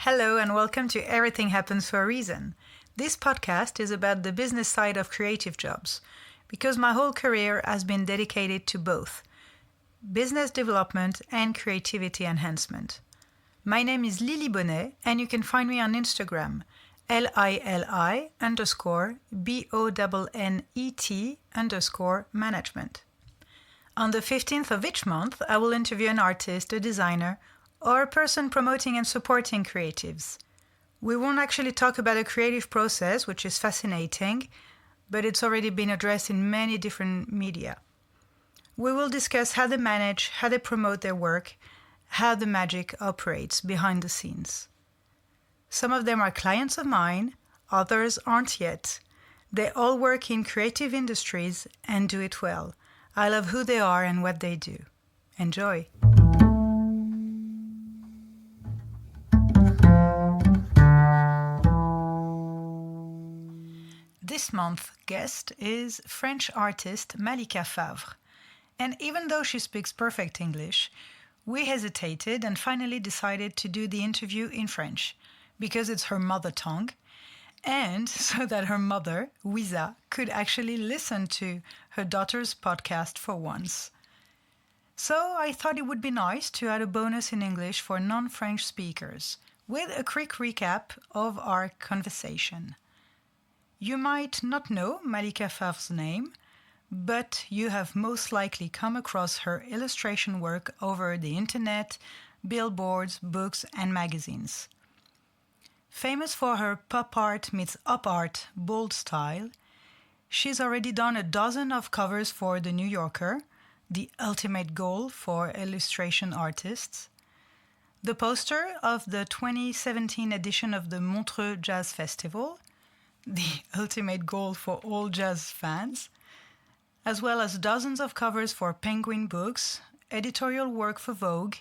Hello and welcome to Everything Happens for a Reason. This podcast is about the business side of creative jobs, because my whole career has been dedicated to both business development and creativity enhancement. My name is Lily Bonnet and you can find me on Instagram, LILI_BONNET_management. On the 15th of each month, I will interview an artist, a designer, or a person promoting and supporting creatives. We won't actually talk about a creative process, which is fascinating, but it's already been addressed in many different media. We will discuss how they manage, how they promote their work, how the magic operates behind the scenes. Some of them are clients of mine, others aren't yet. They all work in creative industries and do it well. I love who they are and what they do. Enjoy! This month's guest is French artist Malika Favre. And even though she speaks perfect English, we hesitated and finally decided to do the interview in French, because it's her mother tongue, and so that her mother, Ouisa, could actually listen to her daughter's podcast for once. So I thought it would be nice to add a bonus in English for non-French speakers, with a quick recap of our conversation. You might not know Malika Favre's name, but you have most likely come across her illustration work over the internet, billboards, books, and magazines. Famous for her pop art meets op art bold style, she's already done a dozen of covers for The New Yorker, the ultimate goal for illustration artists, the poster of the 2017 edition of the Montreux Jazz Festival, the ultimate goal for all jazz fans, as well as dozens of covers for Penguin books, editorial work for Vogue,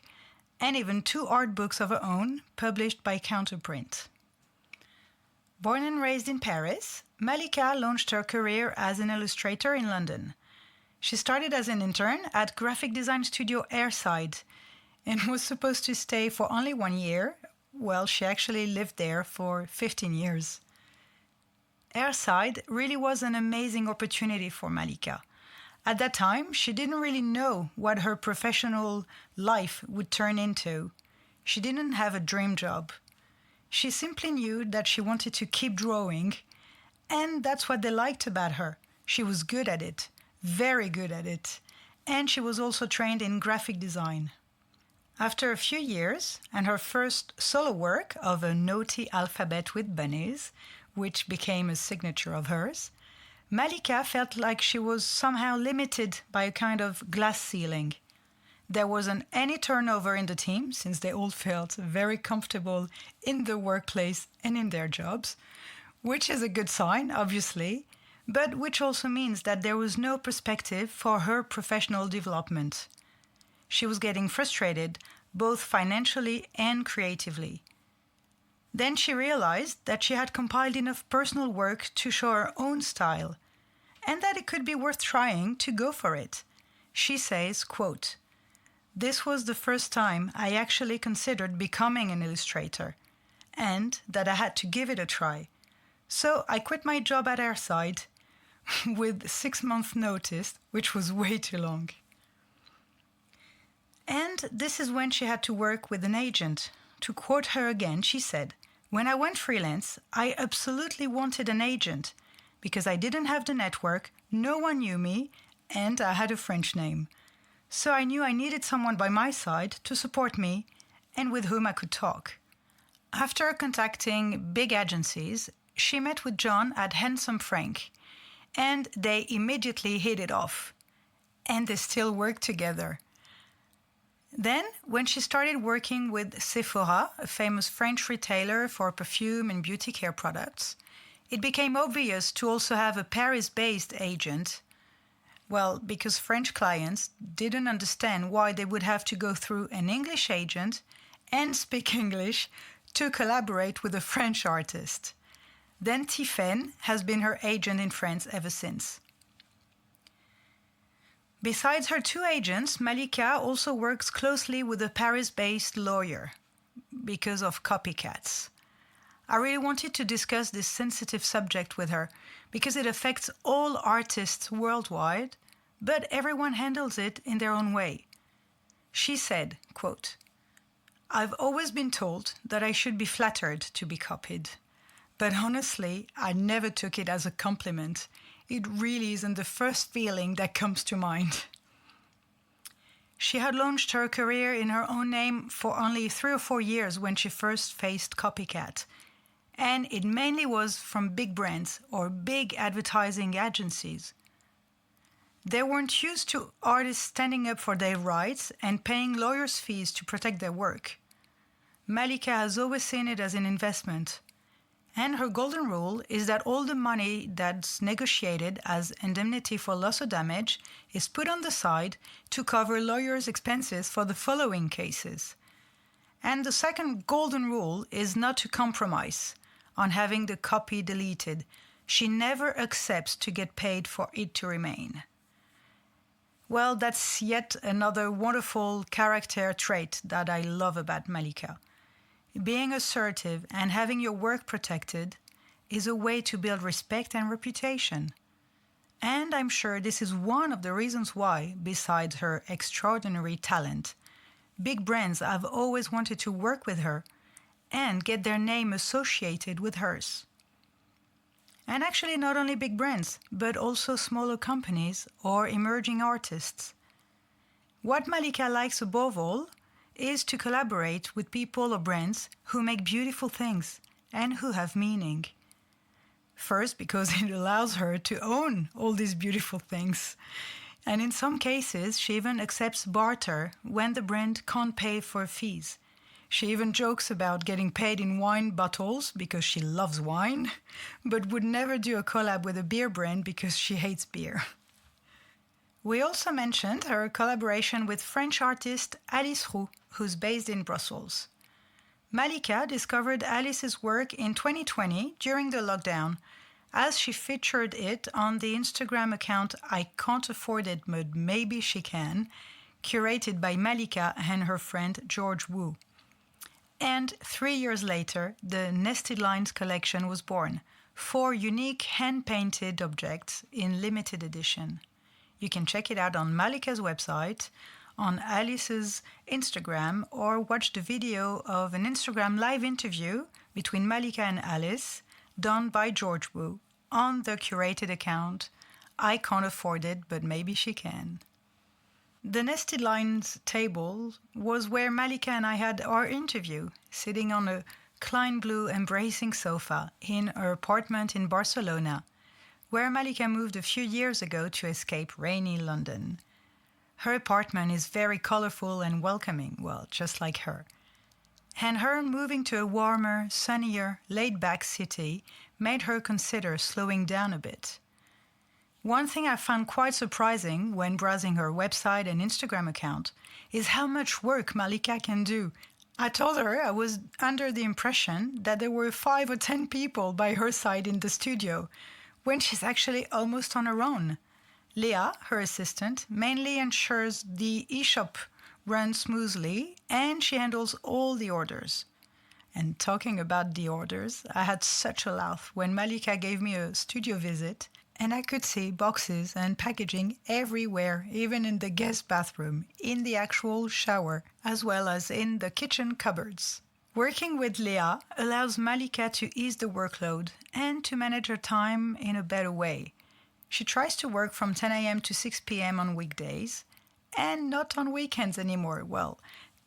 and even 2 art books of her own published by Counterprint. Born and raised in Paris, Malika launched her career as an illustrator in London. She started as an intern at graphic design studio Airside and was supposed to stay for only 1 year. Well, she actually lived there for 15 years. Airside really was an amazing opportunity for Malika. At that time, she didn't really know what her professional life would turn into. She didn't have a dream job. She simply knew that she wanted to keep drawing, and that's what they liked about her. She was good at it, very good at it, and she was also trained in graphic design. After a few years, and her first solo work of a naughty alphabet with bunnies, which became a signature of hers, Malika felt like she was somehow limited by a kind of glass ceiling. There wasn't any turnover in the team, since they all felt very comfortable in the workplace and in their jobs, which is a good sign, obviously, but which also means that there was no perspective for her professional development. She was getting frustrated, both financially and creatively. Then she realized that she had compiled enough personal work to show her own style, and that it could be worth trying to go for it. She says, quote, "This was the first time I actually considered becoming an illustrator, and that I had to give it a try. So I quit my job at Airside with 6-month notice, which was way too long." And this is when she had to work with an agent. To quote her again, she said, "When I went freelance, I absolutely wanted an agent because I didn't have the network, no one knew me, and I had a French name. So I knew I needed someone by my side to support me and with whom I could talk." After contacting big agencies, she met with John at Handsome Frank, and they immediately hit it off. And they still work together. Then, when she started working with Sephora, a famous French retailer for perfume and beauty care products, it became obvious to also have a Paris-based agent. Well, because French clients didn't understand why they would have to go through an English agent and speak English to collaborate with a French artist. Then Tiphaine has been her agent in France ever since. Besides her 2 agents, Malika also works closely with a Paris-based lawyer. because of copycats. I really wanted to discuss this sensitive subject with her because it affects all artists worldwide, but everyone handles it in their own way. She said, quote, "I've always been told that I should be flattered to be copied. But honestly, I never took it as a compliment. It really isn't the first feeling that comes to mind." She had launched her career in her own name for only 3 or 4 years when she first faced copycat. And it mainly was from big brands or big advertising agencies. They weren't used to artists standing up for their rights and paying lawyers' fees to protect their work. Malika has always seen it as an investment. And her golden rule is that all the money that's negotiated as indemnity for loss or damage is put on the side to cover lawyers' expenses for the following cases. And the second golden rule is not to compromise on having the copy deleted. She never accepts to get paid for it to remain. Well, that's yet another wonderful character trait that I love about Malika. Being assertive and having your work protected is a way to build respect and reputation. And I'm sure this is one of the reasons why, besides her extraordinary talent, big brands have always wanted to work with her and get their name associated with hers. And actually not only big brands, but also smaller companies or emerging artists. What Malika likes above all is to collaborate with people or brands who make beautiful things and who have meaning. First, because it allows her to own all these beautiful things. And in some cases, she even accepts barter when the brand can't pay for fees. She even jokes about getting paid in wine bottles because she loves wine, but would never do a collab with a beer brand because she hates beer. We also mentioned her collaboration with French artist Alice Roux, who's based in Brussels. Malika discovered Alice's work in 2020 during the lockdown, as she featured it on the Instagram account I Can't Afford It, but Maybe She Can, curated by Malika and her friend George Wu. And 3 years later, the Nested Lines collection was born, 4 unique hand-painted objects in limited edition. You can check it out on Malika's website, on Alice's Instagram, or watch the video of an Instagram live interview between Malika and Alice, done by George Wu, on the curated account I Can't Afford It, but Maybe She Can. The Nested Lines table was where Malika and I had our interview, sitting on a Klein blue embracing sofa in her apartment in Barcelona, where Malika moved a few years ago to escape rainy London. Her apartment is very colorful and welcoming, well, just like her. And her moving to a warmer, sunnier, laid-back city made her consider slowing down a bit. One thing I found quite surprising when browsing her website and Instagram account is how much work Malika can do. I told her I was under the impression that there were 5 or 10 people by her side in the studio, when she's actually almost on her own. Leah, her assistant, mainly ensures the e-shop runs smoothly and she handles all the orders. And talking about the orders, I had such a laugh when Malika gave me a studio visit and I could see boxes and packaging everywhere, even in the guest bathroom, in the actual shower, as well as in the kitchen cupboards. Working with Leah allows Malika to ease the workload and to manage her time in a better way. She tries to work from 10 a.m. to 6 p.m. on weekdays, and not on weekends anymore, well,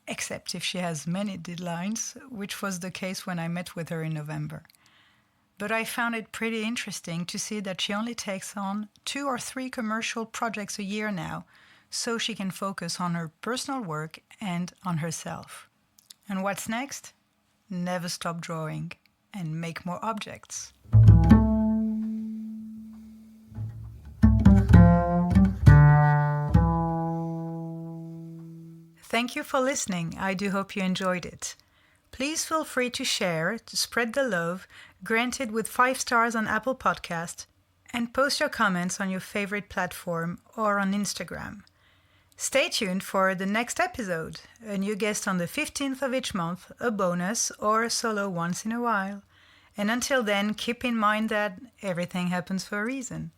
except if she has many deadlines, which was the case when I met with her in November. But I found it pretty interesting to see that she only takes on 2 or 3 commercial projects a year now, so she can focus on her personal work and on herself. And what's next? Never stop drawing and make more objects. Thank you for listening. I do hope you enjoyed it. Please feel free to share, to spread the love, granted with 5 stars on Apple Podcast, and post your comments on your favorite platform or on Instagram. Stay tuned for the next episode, a new guest on the 15th of each month, a bonus or a solo once in a while. And until then, keep in mind that everything happens for a reason.